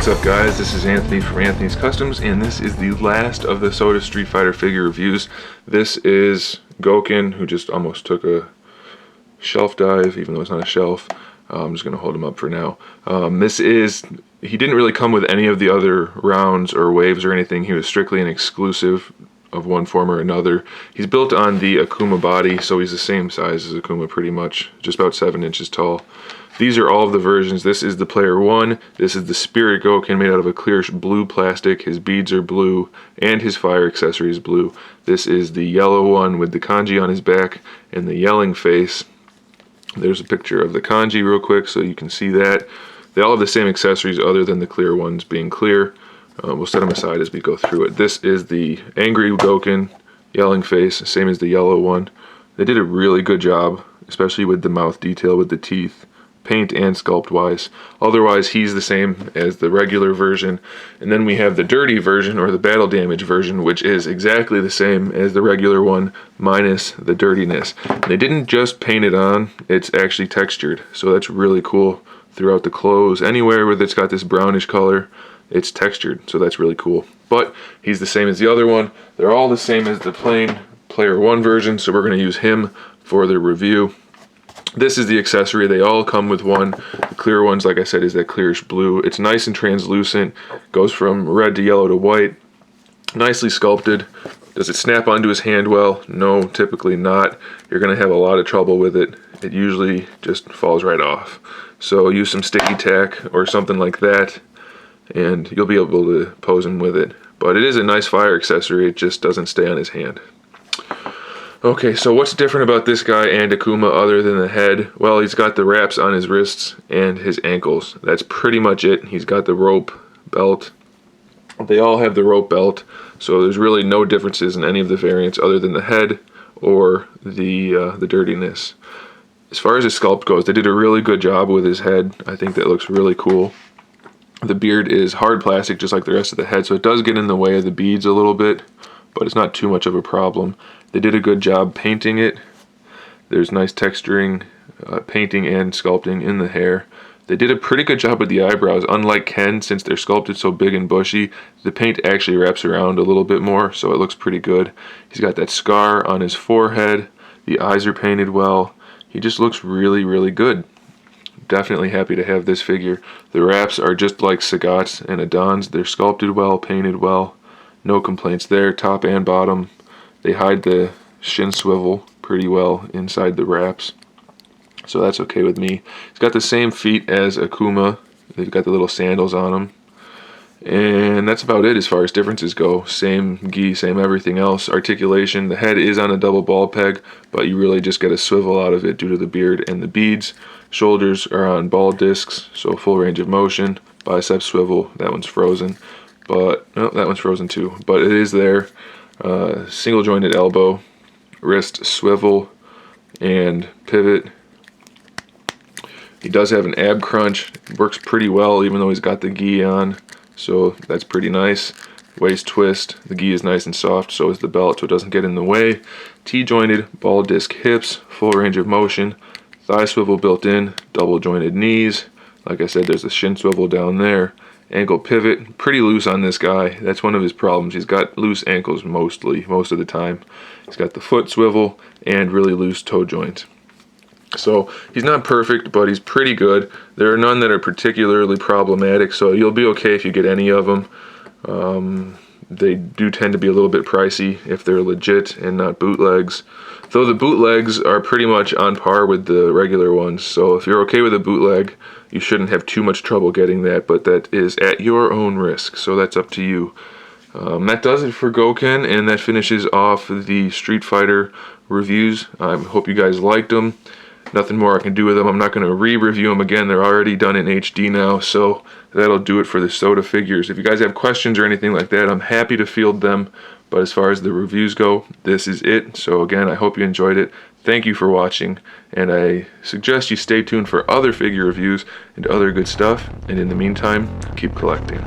up, guys? This is Anthony from Anthony's Customs, and this is the last of the SOTA Street Fighter figure reviews. This is Gouken, who just almost took a shelf dive, even though it's not a shelf. I'm just going to hold him up for now. He didn't really come with any of the other rounds or waves or anything. He was strictly an exclusive of one form or another. He's built on the Akuma body, so he's the same size as Akuma pretty much, just about 7 inches tall. These are all of the versions. This is the Player 1. This is the Spirit Gouken made out of a clear blue plastic. His beads are blue, and his fire accessory is blue. This is the yellow one with the kanji on his back and the yelling face. There's a picture of the kanji real quick so you can see that. They all have the same accessories other than the clear ones being clear. We'll set them aside as we go through it. This is the Angry Gouken, yelling face, same as the yellow one. They did a really good job, especially with the mouth detail with the teeth, paint and sculpt wise. Otherwise, he's the same as the regular version. And then we have the dirty version, or the battle damage version, which is exactly the same as the regular one, minus the dirtiness. They didn't just paint it on, it's actually textured. So that's really cool throughout the clothes. Anywhere where it's got this brownish color, it's textured, so that's really cool. But he's the same as the other one. They're all the same as the plain Player 1 version, so we're going to use him for the review. This is the accessory. They all come with one. The clear ones, like I said, is that clearish blue. It's nice and translucent. Goes from red to yellow to white. Nicely sculpted. Does it snap onto his hand well? No, typically not. You're going to have a lot of trouble with it. It usually just falls right off. So use some sticky tack or something like that, and you'll be able to pose him with it. But it is a nice fire accessory. It just doesn't stay on his hand. Okay, so what's different about this guy and Akuma other than the head? Well, he's got the wraps on his wrists and his ankles. That's pretty much it. He's got the rope belt. They all have the rope belt, so there's really no differences in any of the variants other than the head or the dirtiness. As far as his sculpt goes, they did a really good job with his head. I think that looks really cool. The beard is hard plastic just like the rest of the head, so it does get in the way of the beads a little bit, but it's not too much of a problem. They did a good job painting it. There's nice texturing, painting and sculpting in the hair. They did a pretty good job with the eyebrows. Unlike Ken, since they're sculpted so big and bushy, the paint actually wraps around a little bit more, so it looks pretty good. He's got that scar on his forehead. The eyes are painted well. He just looks really, really good. Definitely happy to have this figure. The wraps are just like Sagat's and Adon's. They're sculpted well, painted well. No complaints there, top and bottom. They hide the shin swivel pretty well inside the wraps, so that's okay with me. He's got the same feet as Akuma. They've got the little sandals on them. And that's about it as far as differences go. Same gi, same everything else. Articulation, the head is on a double ball peg, but you really just get a swivel out of it due to the beard and the beads. Shoulders are on ball discs, so full range of motion. Bicep swivel, that one's frozen. But, no, that one's frozen too. But it is there. Single jointed elbow, wrist swivel, and pivot. He does have an ab crunch. Works pretty well even though he's got the gi on, so that's pretty nice. Waist twist. The gi is nice and soft, so is the belt, so it doesn't get in the way. T-jointed ball disc hips, full range of motion. Thigh swivel built in, double jointed knees. Like I said, there's a shin swivel down there. Ankle pivot, pretty loose on this guy. That's one of his problems. He's got loose ankles most of the time. He's got the foot swivel and really loose toe joints. So he's not perfect, but he's pretty good. There are none that are particularly problematic, so you'll be okay if you get any of them. They do tend to be a little bit pricey if they're legit and not bootlegs. Though the bootlegs are pretty much on par with the regular ones, so if you're okay with a bootleg, you shouldn't have too much trouble getting that, but that is at your own risk, so that's up to you. That does it for Gouken, and that finishes off the Street Fighter reviews. I hope you guys liked them. Nothing more I can do with them. I'm not going to re-review them again. They're already done in HD now, so that'll do it for the SOTA figures. If you guys have questions or anything like that, I'm happy to field them. But as far as the reviews go, this is it. So again, I hope you enjoyed it. Thank you for watching, and I suggest you stay tuned for other figure reviews and other good stuff. And in the meantime, keep collecting.